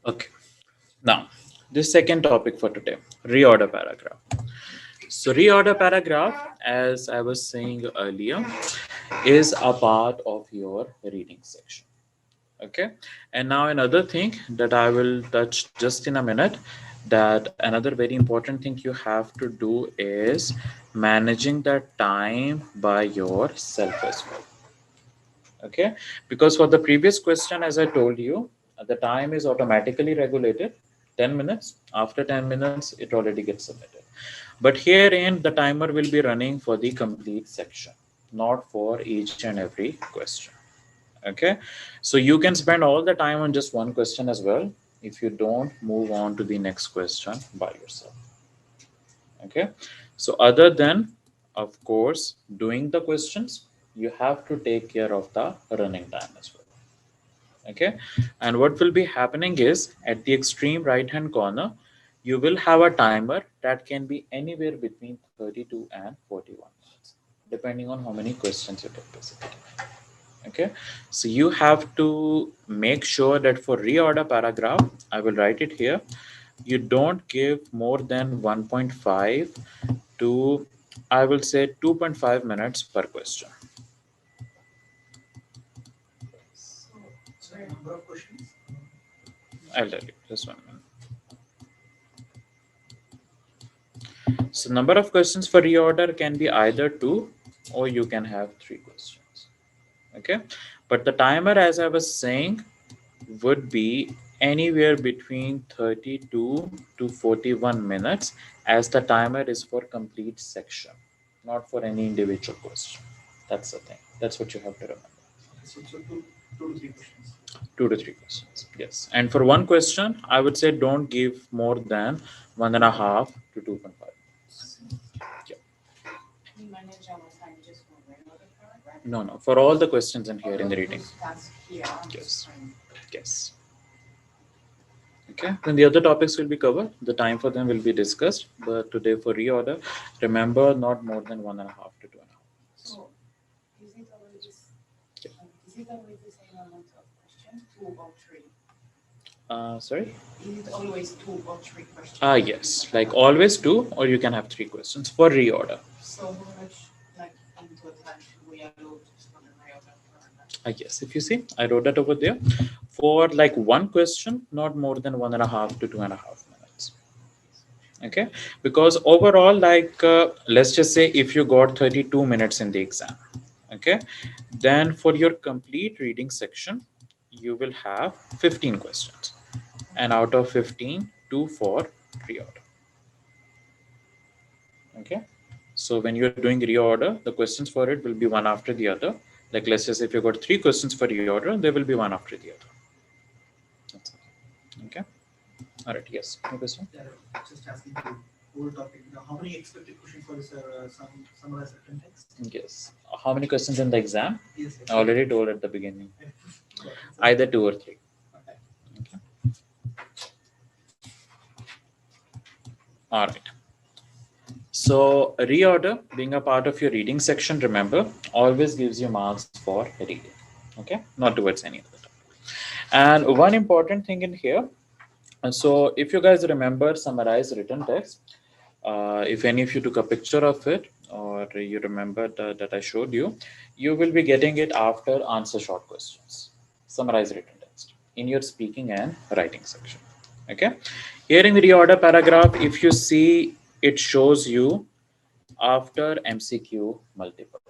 Okay. Now, this second topic for today, reorder paragraph. So reorder paragraph, as I was saying earlier, is a part of your reading section. Okay. And now another thing that I will touch just in a minute, that another very important thing you have to do is managing the time by yourself as well. Okay, because for the previous question, as I told you, the time is automatically regulated 10 minutes. After 10 minutes it already gets submitted, but herein the timer will be running for the complete section, not for each and every question. Okay, so you can spend all the time on just one question as well if you don't move on to the next question by yourself. Okay, so other than, of course, doing the questions, you have to take care of the running time as well. Okay, and what will be happening is at the extreme right hand corner you will have a timer that can be anywhere between 32 and 41 minutes, depending on how many questions you take basically. Okay, so you have to make sure that for reorder paragraph, I will write it here, you don't give more than 1.5 to, I will say, 2.5 minutes per question. Sorry, number of questions? I'll tell you, just 1 minute. So number of questions for reorder can be either 2 or you can have 3 questions. Okay, but the timer, as I was saying, would be anywhere between 32 to 41 minutes, as the timer is for complete section, not for any individual question. That's the thing. That's what you have to remember. So two to three questions. 2 to 3 questions, yes. And for one question, I would say don't give more than 1.5 to 2.5. Yeah. Can you manage our time just for reorder paragraph? No, for all the questions in here in the reading. That's here. Yes. Yes. Okay, then the other topics will be covered. The time for them will be discussed. But today for reorder, remember not more than 1.5 to 2.5. So, is it always the same amount of questions, 2 or 3? Sorry? Is it always 2 or 3 questions? Yes, like always 2, or you can have 3 questions for reorder. So how much, like, in total should we allot for the reorder paragraph? Yes, if you see, I wrote that over there. For like one question, not more than 1.5 to 2.5 minutes. Okay, because overall, like, let's just say if you got 32 minutes in the exam, okay, then for your complete reading section, you will have 15 questions, and out of 15, 2 for reorder. Okay, so when you're doing reorder, the questions for it will be one after the other. Like, let's just say if you got 3 questions for reorder, they will be one after the other. That's it. Okay, all right. Yes, no question. Yeah, just asking the whole topic. Now, how many expected questions for this summarized written text? Yes, how many questions in the exam? Yes, I already told at the beginning. Either 2 or 3. Okay. Okay. All right. So reorder, being a part of your reading section, remember, always gives you marks for reading. Okay, not towards any other topic. And one important thing in here, so if you guys remember summarize written text, if any of you took a picture of it or you remember that I showed you, you will be getting it after answer short questions. Summarize written text in your speaking and writing section. Okay, here in the reorder paragraph, if you see, it shows you after MCQ multiple.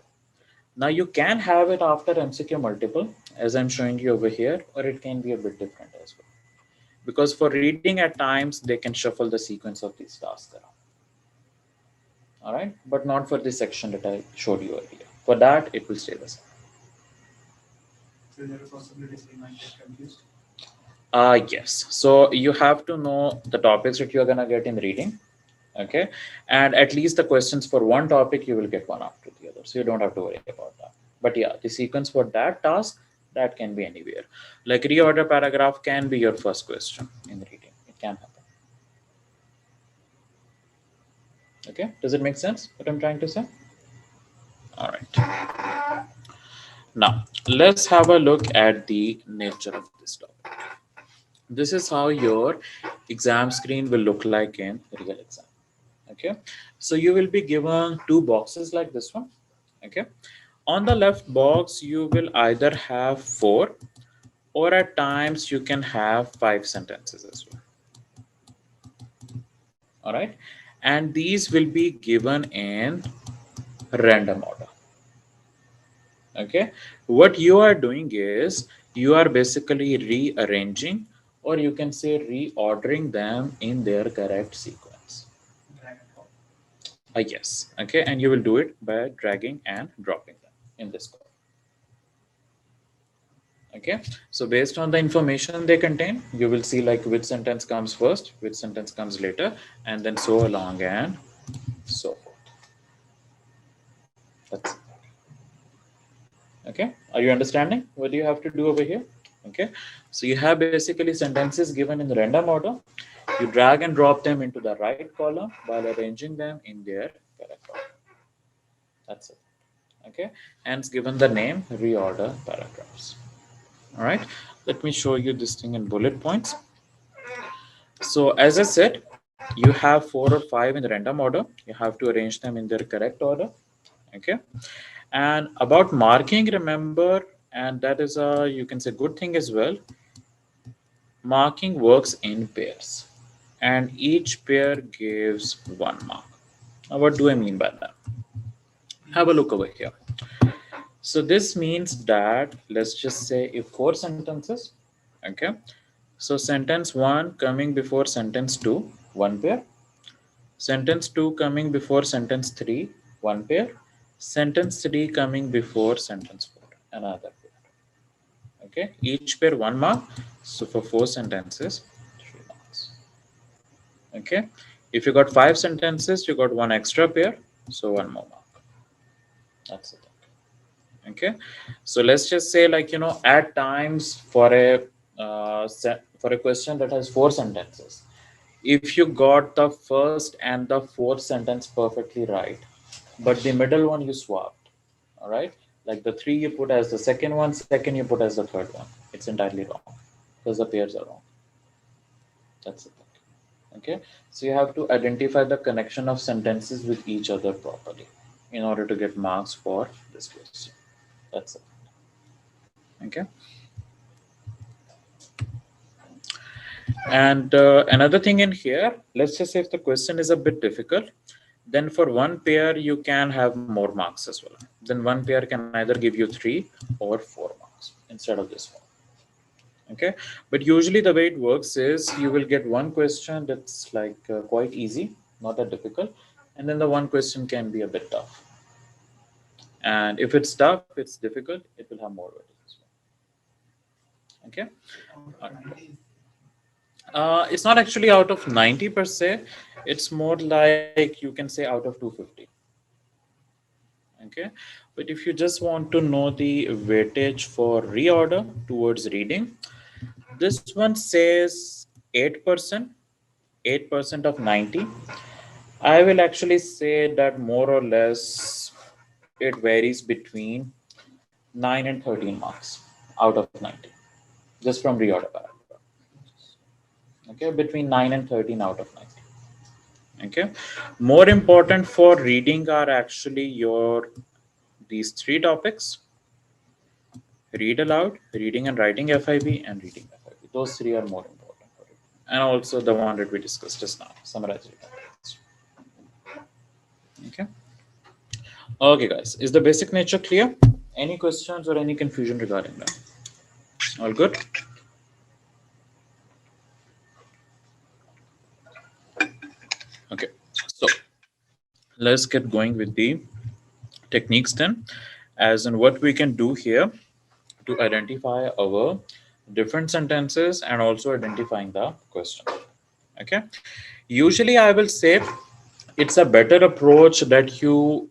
Now you can have it after MCQ multiple, as I'm showing you over here, or it can be a bit different as well. Because for reading at times, they can shuffle the sequence of these tasks around. All right, but not for this section that I showed you earlier. For that, it will stay the same. So there are possibilities we might get confused. Yes. So you have to know the topics that you're gonna get in reading. Okay, and at least the questions for one topic you will get one after the other, so you don't have to worry about that. But yeah, the sequence for that task, that can be anywhere. Like reorder paragraph can be your first question in reading. It can happen. Okay, does it make sense what I'm trying to say? All right, now let's have a look at the nature of this topic. This is how your exam screen will look like in real exam. Okay, so you will be given two boxes like this one. Okay, on the left box you will either have 4, or at times you can have 5 sentences as well. All right, and these will be given in random order. Okay, what you are doing is you are basically rearranging, or you can say reordering them in their correct sequence. Drag and drop. Yes. Okay, and you will do it by dragging and dropping them in this code. Okay, so based on the information they contain, you will see like which sentence comes first, which sentence comes later, and then so along and so forth. That's it. Okay, are you understanding what you have to do over here? Okay, so you have basically sentences given in random order. You drag and drop them into the right column while arranging them in their correct order. That's it. Okay, hence given the name reorder paragraphs. All right, let me show you this thing in bullet points. So as I said, you have 4 or 5 in random order. You have to arrange them in their correct order. Okay, and about marking, remember, and that is a, you can say, good thing as well. Marking works in pairs, and each pair gives 1 mark. Now what do I mean by that? Have a look over here. So this means that, let's just say if 4 sentences, okay, so sentence 1 coming before sentence 2, 1 pair. Sentence 2 coming before sentence 3, 1 pair. Sentence 3 coming before sentence 4, another pair. Okay, each pair 1 mark. So for 4 sentences, 3 marks. Okay, if you got 5 sentences, you got 1 extra pair, so 1 more mark. That's it. Okay, so let's just say, like, at times for a question that has 4 sentences, if you got the first and the fourth sentence perfectly right, but the middle one you swapped, all right, like the 3 you put as the second one, second you put as the third one, it's entirely wrong because the pairs are wrong. That's it. Okay, so you have to identify the connection of sentences with each other properly in order to get marks for this question. That's it. Okay, and another thing in here, let's just say if the question is a bit difficult, then for 1 pair you can have more marks as well. Then 1 pair can either give you 3 or 4 marks instead of this one. Okay, but usually the way it works is you will get 1 question that's like quite easy, not that difficult, and then the 1 question can be a bit tough. And if it's tough, it's difficult, it will have more weightage as well. Okay, it's not actually out of 90 per se, it's more like you can say out of 250. Okay, but if you just want to know the weightage for reorder towards reading, this one says 8%, 8% of 90. I will actually say that more or less it varies between 9 and 13 marks out of 90, just from reorder paragraph. Okay, between 9 and 13 out of 90. Okay, more important for reading are actually these 3 topics: read aloud, reading and writing FIB, and reading FIB. Those 3 are more important for it. And also the one that we discussed just now, summarizing. Okay. Okay, guys, is the basic nature clear? Any questions or any confusion regarding that? All good? Okay, so let's get going with the techniques then, as in what we can do here to identify our different sentences and also identifying the question. Okay, usually I will say it's a better approach that you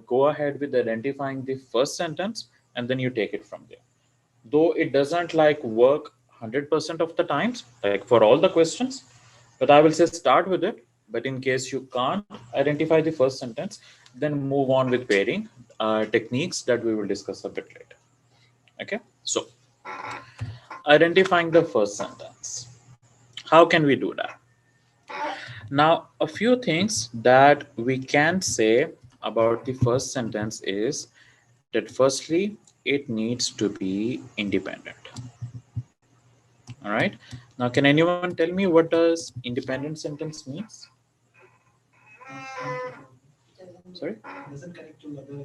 go ahead with identifying the first sentence and then you take it from there, though it doesn't like work 100% of the times, like for all the questions, but I will say start with it. But in case you can't identify the first sentence, then move on with pairing techniques that we will discuss a bit later. Okay, so identifying the first sentence. How can we do that? Now, a few things that we can say about the first sentence is that firstly, it needs to be independent. All right. Now, can anyone tell me what does independent sentence means? Sorry? Doesn't connect to other.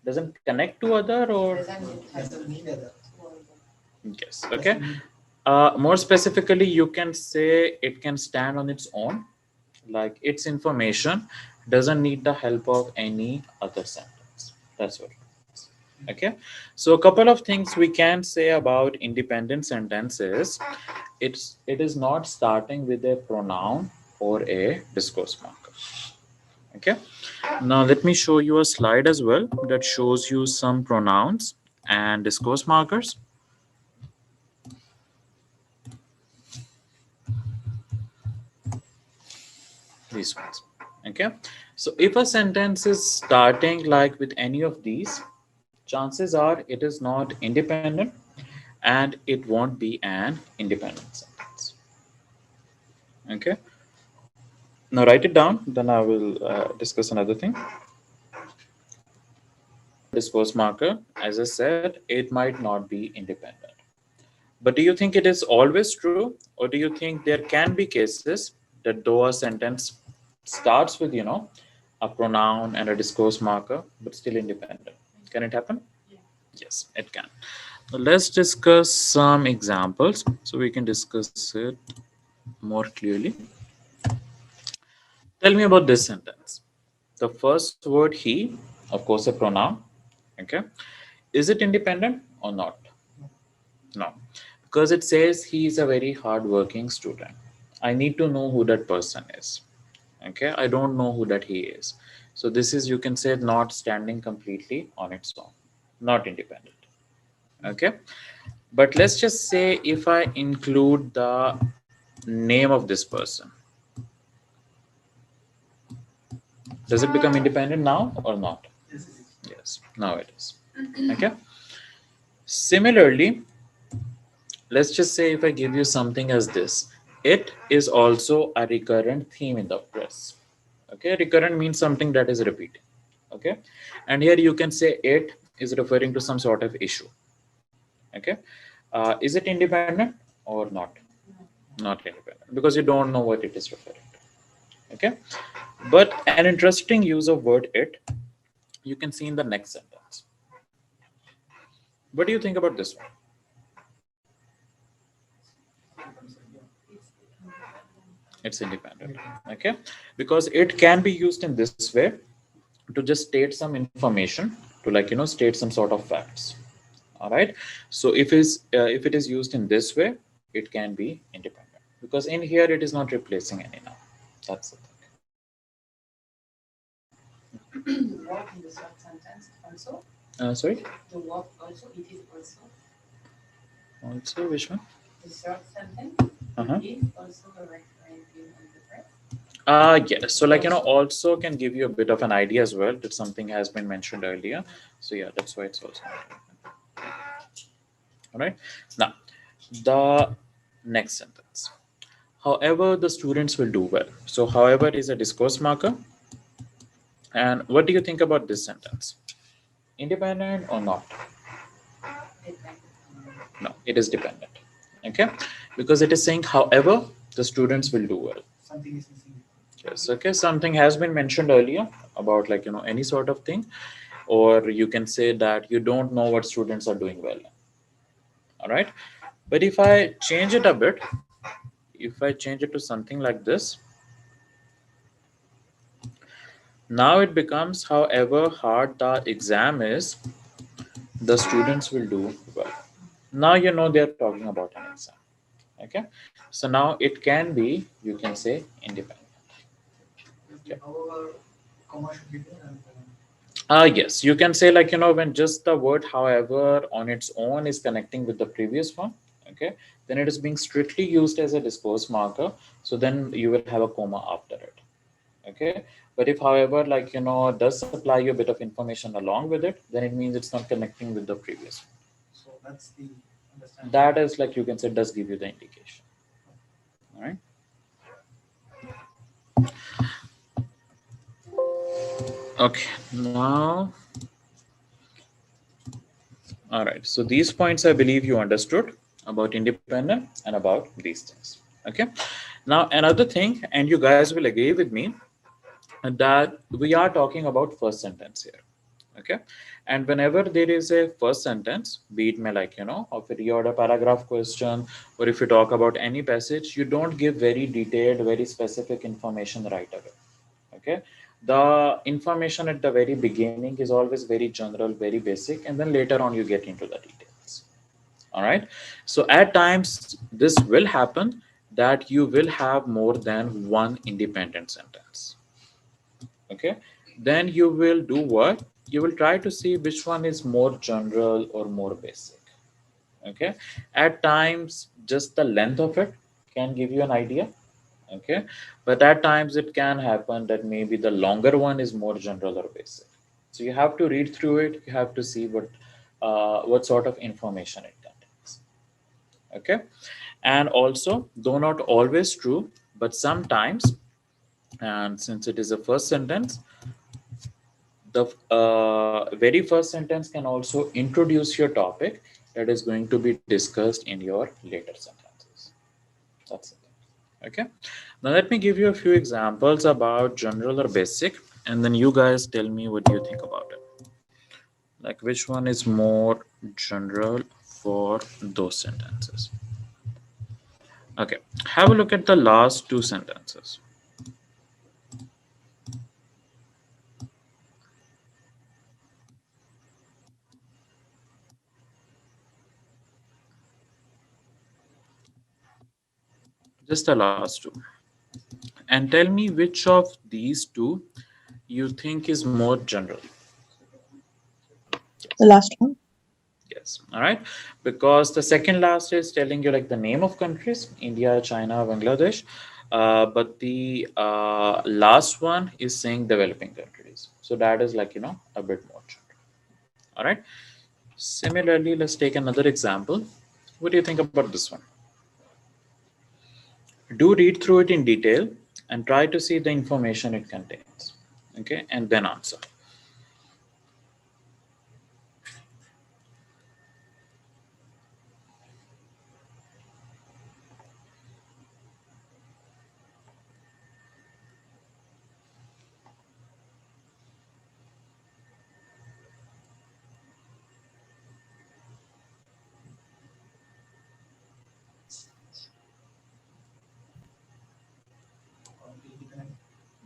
Doesn't connect to other or? Doesn't need other. Yes. Okay. More specifically, you can say it can stand on its own, like its information doesn't need the help of any other sentence. That's what it means. Okay. So a couple of things we can say about independent sentences. It is not starting with a pronoun or a discourse marker. Okay. Now let me show you a slide as well that shows you some pronouns and discourse markers. These ones. Okay. So if a sentence is starting like with any of these, chances are it is not independent and it won't be an independent sentence. Okay. Now write it down, then I will discuss another thing. Discourse marker, as I said, it might not be independent. But do you think it is always true, or do you think there can be cases that though a sentence starts with, a pronoun and a discourse marker, but still independent? Can it happen? Yeah. Yes, it can. Now let's discuss some examples so we can discuss it more clearly. Tell me about this sentence. The first word he, of course, a pronoun. Okay. Is it independent or not? No. Because it says he is a very hardworking student. I need to know who that person is. Okay. I don't know who that he is. So this is, you can say, not standing completely on its own, not independent. Okay. But let's just say if I include the name of this person, does it become independent now or not? Yes, now it is. Okay. Similarly, let's just say if I give you something as this, it is also a recurrent theme in the press. Okay, recurrent means something that is repeating. Okay, and here you can say it is referring to some sort of issue. Okay, is it independent or not? Not independent, because you don't know what it is referring to. Okay, but an interesting use of word it you can see in the next sentence. What do you think about this one? It's independent. Okay, because it can be used in this way to just state some information, to state some sort of facts. All right, so if it is used in this way, it can be independent, because in here it is not replacing any noun. That's the thing. The verb in the short sentence also. Sorry, The verb also, it is also. also which one? The short sentence Uh-huh. is also a recurrent theme in the press. Yes, so also can give you a bit of an idea as well that something has been mentioned earlier. So yeah, that's why it's also all right. Now the next sentence, however the students will do well. So however is a discourse marker. And what do you think about this sentence? Independent or not? No, it is dependent. Okay, because it is saying however the students will do well. Something is missing. Yes. Okay, something has been mentioned earlier about any sort of thing, or you can say that you don't know what students are doing well. All right, but if I change it a bit, if I change it to something like this, now it becomes however hard the exam is, the students will do well. Now they're talking about an exam. Okay, so now it can be, you can say, independent. Okay. However, comma should be there and Yes, you can say when just the word however on its own is connecting with the previous one, okay, then it is being strictly used as a discourse marker. So then you will have a comma after it. Okay, but if however does supply you a bit of information along with it, then it means it's not connecting with the previous one. so that's the understanding. That is you can say does give you the indication. All right. Okay. Now, all right. So these points I believe you understood about independent and about these things. Okay. Now another thing, and you guys will agree with me that we are talking about first sentence here. Okay. And whenever there is a first sentence, be it like of a reorder paragraph question, or if you talk about any passage, you don't give very detailed, very specific information right away. Okay. The information at the very beginning is always very general, very basic, and then later on you get into the details. All right. So at times this will happen that you will have more than one independent sentence. Okay. Then you will do what? You will try to see which one is more general or more basic. Okay. At times just the length of it can give you an idea. Okay. But at times it can happen that maybe the longer one is more general or basic. So you have to read through it. You have to see what sort of information it contains. Okay. And also, though not always true, but sometimes, and since it is a first sentence, the very first sentence can also introduce your topic that is going to be discussed in your later sentences. That's it. Okay. Now let me give you a few examples about general or basic, and then you guys tell me what you think about it. Like which one is more general for those sentences. Okay. Have a look at the last two sentences. Just the last two. And tell me which of these two you think is more general. The last one. Yes. All right. Because the second last is telling you like the name of countries, India, China, Bangladesh. But the last one is saying developing countries. So that is like, a bit more general. All right. Similarly, let's take another example. What do you think about this one? Do read through it in detail and try to see the information it contains. Okay. And then answer.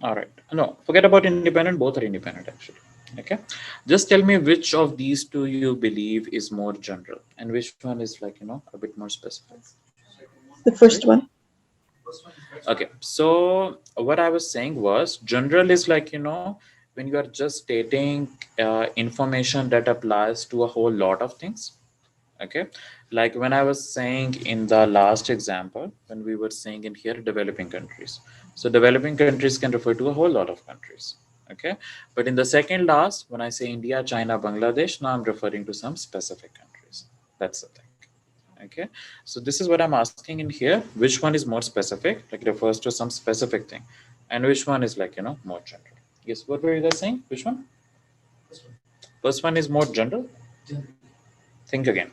All right. No, forget about independent. Both are independent actually. Okay. Just tell me which of these two you believe is more general and which one is like, a bit more specific. The first one. Okay. So what I was saying was general is like, when you are just stating information that applies to a whole lot of things. Okay. Like when I was saying in the last example, when we were saying in here developing countries. So developing countries can refer to a whole lot of countries. Okay. But in the second last, when I say India, China, Bangladesh, now I'm referring to some specific countries. That's the thing. Okay. So this is what I'm asking in here. Which one is more specific? Like refers to some specific thing. And which one is like, more general? Yes. What were you guys saying? Which one? First one is more general. Think again.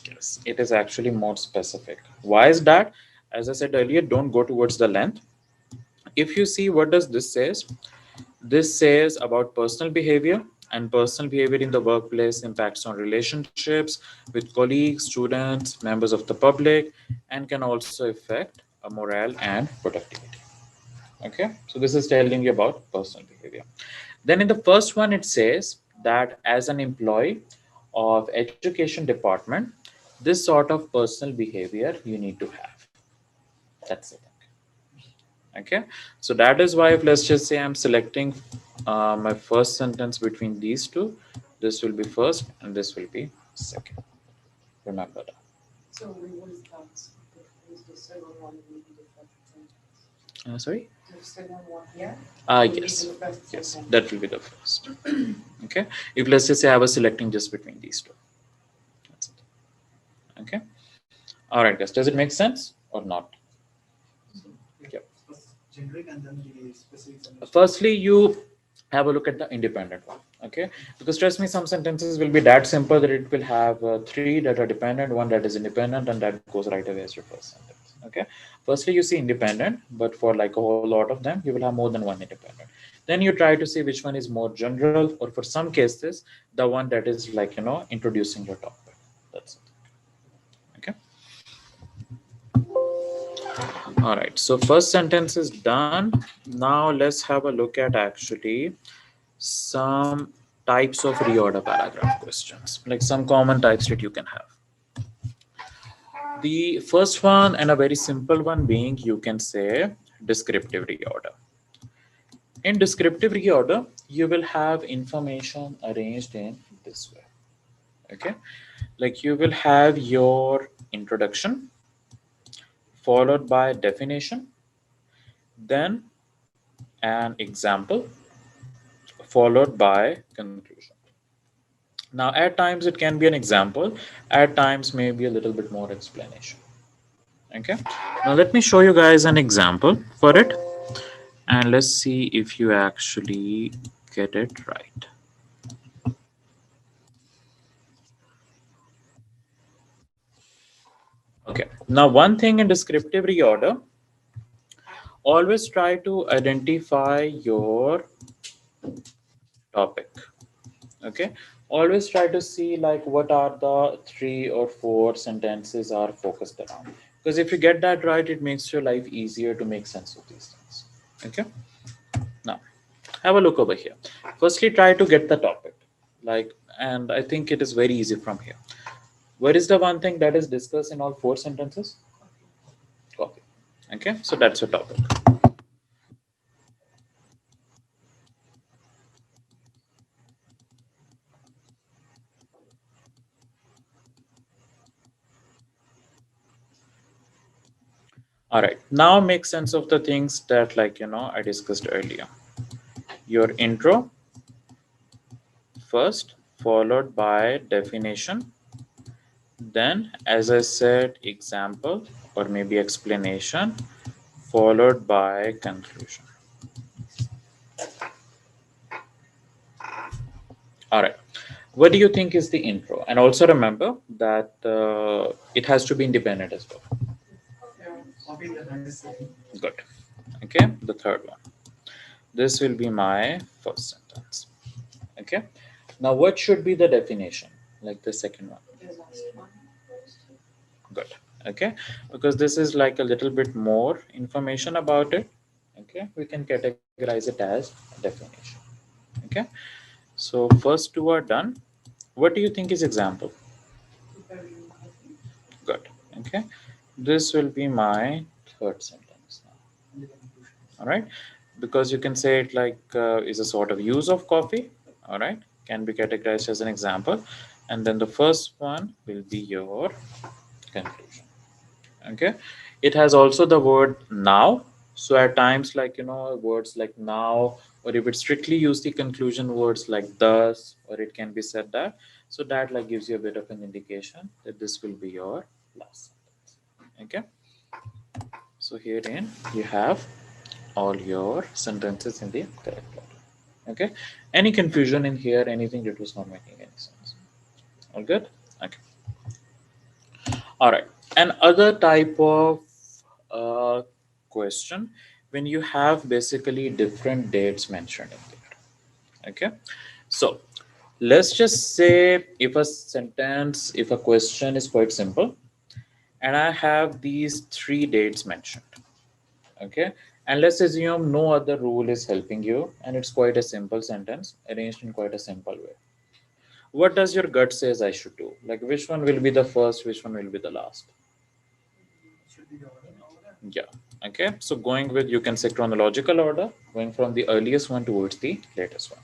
Yes, it is actually more specific. Why is that? As I said earlier, don't go towards the length. If you see what does this says, this says about personal behavior, and personal behavior in the workplace impacts on relationships with colleagues, students, members of the public, and can also affect morale and productivity. Okay, so this is telling you about personal behavior. Then in the first one, it says that as an employee of education department, this sort of personal behavior you need to have. That's it. Okay, so that is why if let's just say I'm selecting my first sentence between these two, this will be first and this will be second. Remember that. So what is that? Is the second one will be the first sentence? Sorry? The second one here? Yes, yes, that will be the first. Okay, if let's just say I was selecting just between these two. That's it. Okay. All right, guys, does it make sense or not? Yep. First generic and then the specific. Firstly, you have a look at the independent one, okay? Because trust me, some sentences will be that simple that it will have three that are dependent, one that is independent, and that goes right away as your first sentence, okay? Firstly, you see independent, but for like a whole lot of them, you will have more than one independent. Then you try to see which one is more general, or for some cases, the one that is like, introducing your topic. That's it, okay? All right, so first sentence is done. Now let's have a look at actually some types of reorder paragraph questions, like some common types that you can have. The first one, and a very simple one, being you can say descriptive reorder. In descriptive reorder, you will have information arranged in this way, okay? Like you will have your introduction followed by definition, then an example, followed by conclusion. Now, at times it can be an example, at times maybe a little bit more explanation. Okay, now let me show you guys an example for it, and let's see if you actually get it right. Okay, now one thing in descriptive reorder, always try to identify your topic. Okay, always try to see like what are the 3 or 4 sentences are focused around, because if you get that right, it makes your life easier to make sense of these things. Okay, now have a look over here. Firstly, try to get the topic, like, and I think it is very easy from here. What is the one thing that is discussed in all 4 sentences? Coffee. Okay, so that's your topic. All right, now make sense of the things that, like, I discussed earlier. Your intro first, followed by definition, then, as I said, example or maybe explanation, followed by conclusion. All right, what do you think is the intro? And also remember that it has to be independent as well. Good. Okay, the third one. This will be my first sentence. Okay, now what should be the definition, like the second one? Good. Okay, because this is like a little bit more information about it. Okay, we can categorize it as definition. Okay, so first 2 are done. What do you think is example? Good. Okay, this will be my third sentence now. All right, because you can say it like is a sort of use of coffee. All right, can be categorized as an example, and then the first one will be your conclusion. Okay, it has also the word now, so at times, like, words like now, or if it strictly use the conclusion words like thus, or it can be said that, so that like gives you a bit of an indication that this will be your last sentence. Okay, so herein you have all your sentences in the correct order. Okay, any confusion in here, anything that was not making any sense? All good? Okay, all right. Another type of question, when you have basically different dates mentioned in there. Okay, so let's just say if a sentence, if a question is quite simple, and I have these 3 dates mentioned. Okay, and let's assume no other rule is helping you, and it's quite a simple sentence arranged in quite a simple way. What does your gut says I should do? Like, which one will be the first, which one will be the last? Yeah. Okay, so going with, you can say, chronological order, going from the earliest one towards the latest one.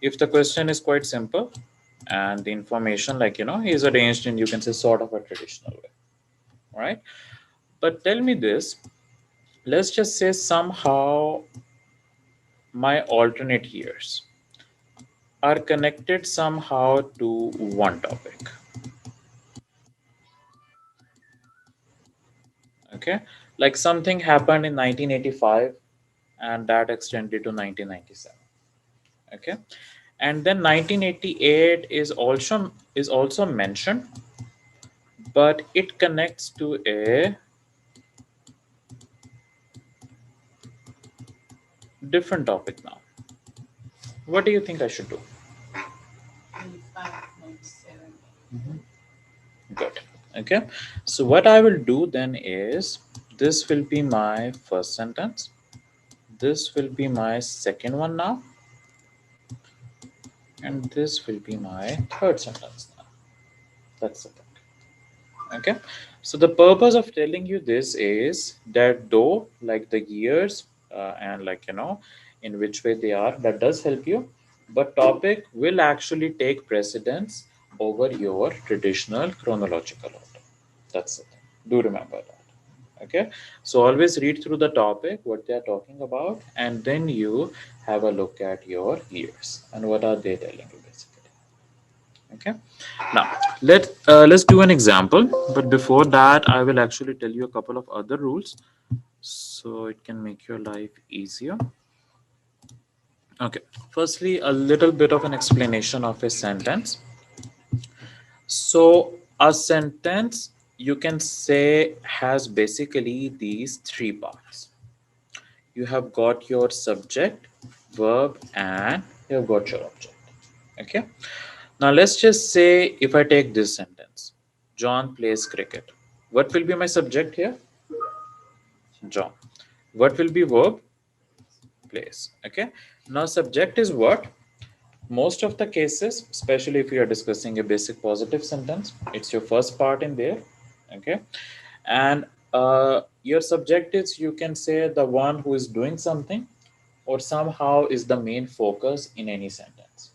If the question is quite simple and the information, like, is arranged in, you can say, sort of a traditional way. All right, but tell me this, let's just say somehow my alternate years are connected somehow to one topic. Okay, like something happened in 1985 and that extended to 1997. Okay, and then 1988 is also mentioned, but it connects to a different topic now. What do you think I should do? 95, 97. Good. Okay, so what I will do then is, this will be my first sentence, this will be my second one now, and this will be my third sentence now. That's it. Okay, so the purpose of telling you this is that though like the years and like in which way they are, that does help you, but topic will actually take precedence over your traditional chronological order. That's it. Do remember that. Okay, so always read through the topic, what they are talking about, and then you have a look at your years and what are they telling you basically. Okay, now let's do an example, but before that I will actually tell you a couple of other rules so it can make your life easier. Okay, firstly a little bit of an explanation of a sentence. So a sentence, you can say, has basically these three parts. You have got your subject, verb, and you have got your object. Okay, now let's just say if I take this sentence, John plays cricket. What will be my subject here? John. What will be verb? Plays. Okay, now subject is what? Most of the cases, especially if you are discussing a basic positive sentence, it's your first part in there. Okay, and your subject is, you can say, the one who is doing something or somehow is the main focus in any sentence.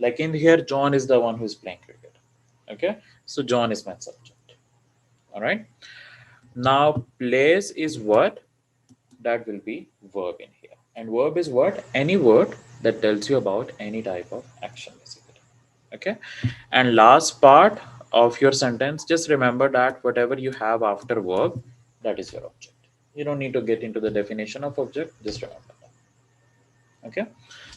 Like in here, John is the one who is playing cricket. Okay, so John is my subject. All right, now plays is what? That will be verb in here, and verb is what? Any word that tells you about any type of action basically. Okay, and last part of your sentence, just remember that whatever you have after verb, that is your object. You don't need to get into the definition of object, just remember that. Okay,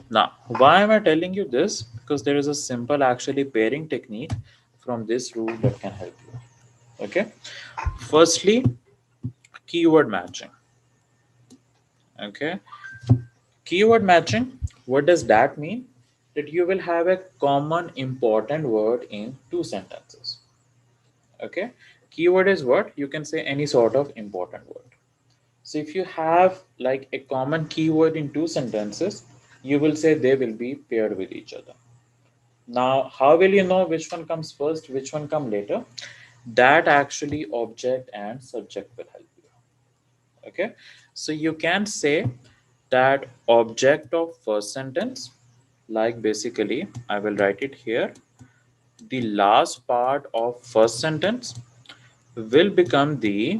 now why am I telling you this? Because there is a simple actually pairing technique from this rule that can help you. Okay, firstly, keyword matching. Okay, keyword matching, what does that mean? That you will have a common important word in two sentences. Okay, keyword is what? You can say any sort of important word. So if you have like a common keyword in two sentences, you will say they will be paired with each other. Now how will you know which one comes first, which one come later? That actually object and subject will help you. Okay, so you can say that object of first sentence, like basically I will write it here, the last part of first sentence will become the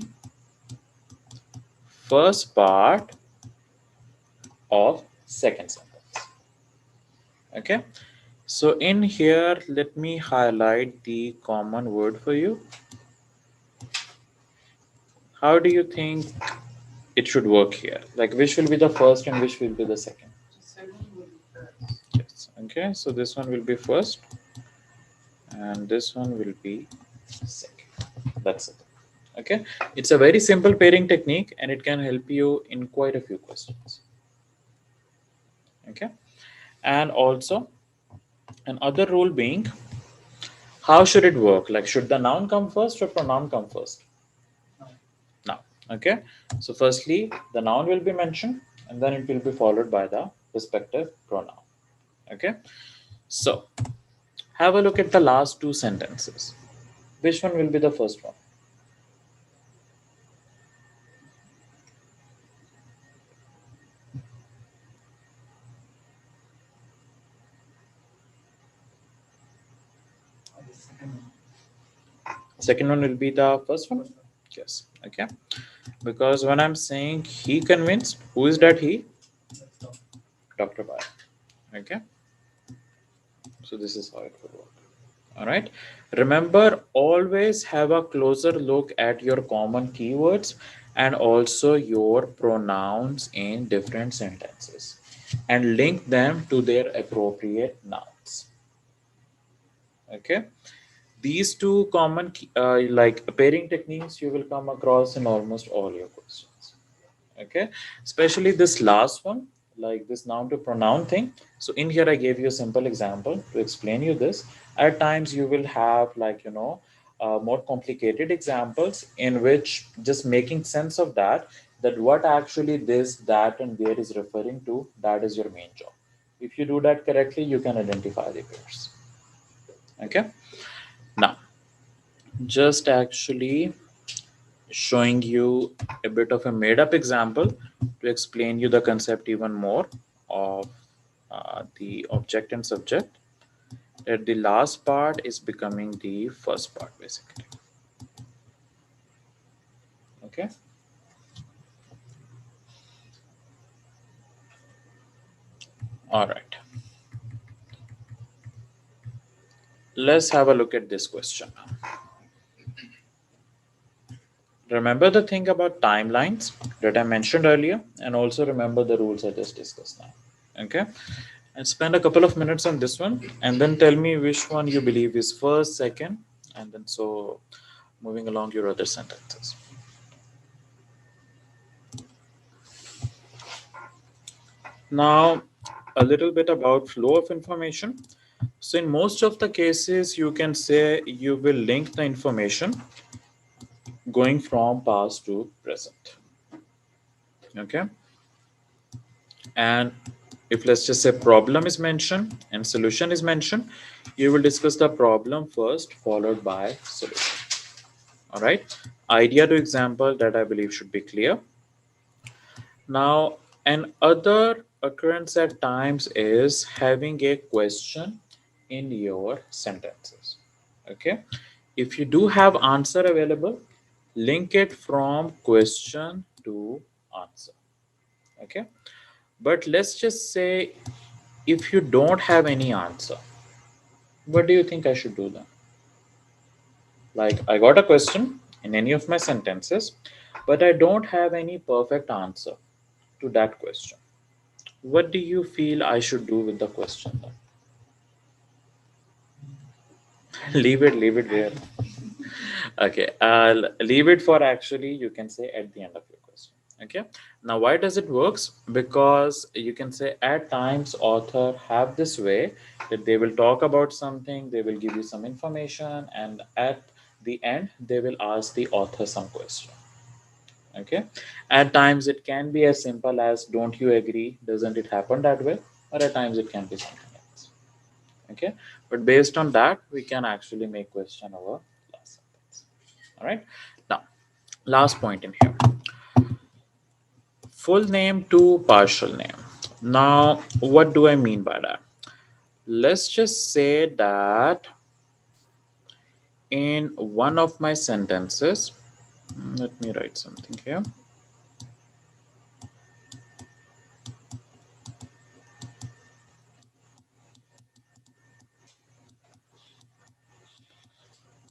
first part of second sentence. Okay, so in here let me highlight the common word for you. How do you think it should work here? Like which will be the first and which will be the second? Second will be first. Yes. Okay, so this one will be first and this one will be second. That's it. Okay, it's a very simple pairing technique and it can help you in quite a few questions. Okay, and also another rule being, how should it work? Like should the noun come first or pronoun come first? Noun. Okay, so firstly the noun will be mentioned and then it will be followed by the respective pronoun. Okay, so have a look at the last two sentences. Which one will be the first one? The second one. Second one will be the first one? Yes. Okay, because when I'm saying he convinced, who is that he? That's Dr. Bai. Okay, so this is how it will work. All right, remember, always have a closer look at your common keywords and also your pronouns in different sentences, and link them to their appropriate nouns. Okay, these two common like pairing techniques you will come across in almost all your questions. Okay, especially this last one, like this noun to pronoun thing. So in here I gave you a simple example to explain you this. At times you will have, like, more complicated examples in which just making sense of that what actually this, that, and there is referring to, that is your main job. If you do that correctly, you can identify the pairs. Okay, now just actually showing you a bit of a made-up example to explain you the concept even more of the object and subject, that the last part is becoming the first part basically. Okay, all right, let's have a look at this question. Remember the thing about timelines that I mentioned earlier, and also remember the rules I just discussed now. Okay, and spend a couple of minutes on this one, and then tell me which one you believe is first, second, and then so moving along your other sentences. Now, a little bit about flow of information. So in most of the cases, you can say you will link the information going from past to present. Okay, and if let's just say problem is mentioned and solution is mentioned, you will discuss the problem first followed by solution. All right, idea to example that I believe should be clear. Now, another occurrence at times is having a question in your sentences. Okay, if you do have answer available, link it from question to answer. Okay, but let's just say if you don't have any answer, what do you think I should do then? Like, I got a question in any of my sentences, but I don't have any perfect answer to that question. What do you feel I should do with the question then? Leave it there. Okay, I'll leave it for, actually you can say, at the end of your question. Okay, now why does it works? Because you can say at times author have this way that they will talk about something, they will give you some information, and at the end they will ask the author some question. Okay, at times it can be as simple as don't you agree, doesn't it happen that way, or at times it can be something else. Okay, but based on that we can actually make question over last sentence. All right, now last point in here, full name to partial name. Now what do I mean by that? Let's just say that in one of my sentences, let me write something here.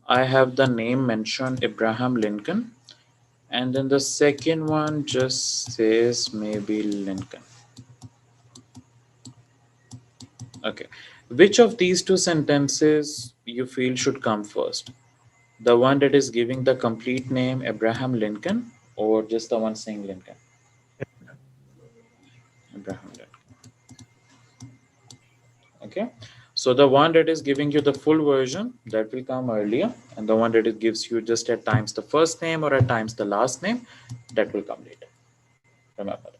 I have the name mentioned Abraham Lincoln, and then the second one just says maybe Lincoln. Okay, which of these two sentences you feel should come first? The one that is giving the complete name Abraham Lincoln, or just the one saying Lincoln? Abraham Lincoln. Okay, so the one that is giving you the full version, that will come earlier, and the one that it gives you just at times the first name or at times the last name, that will come later. Remember that.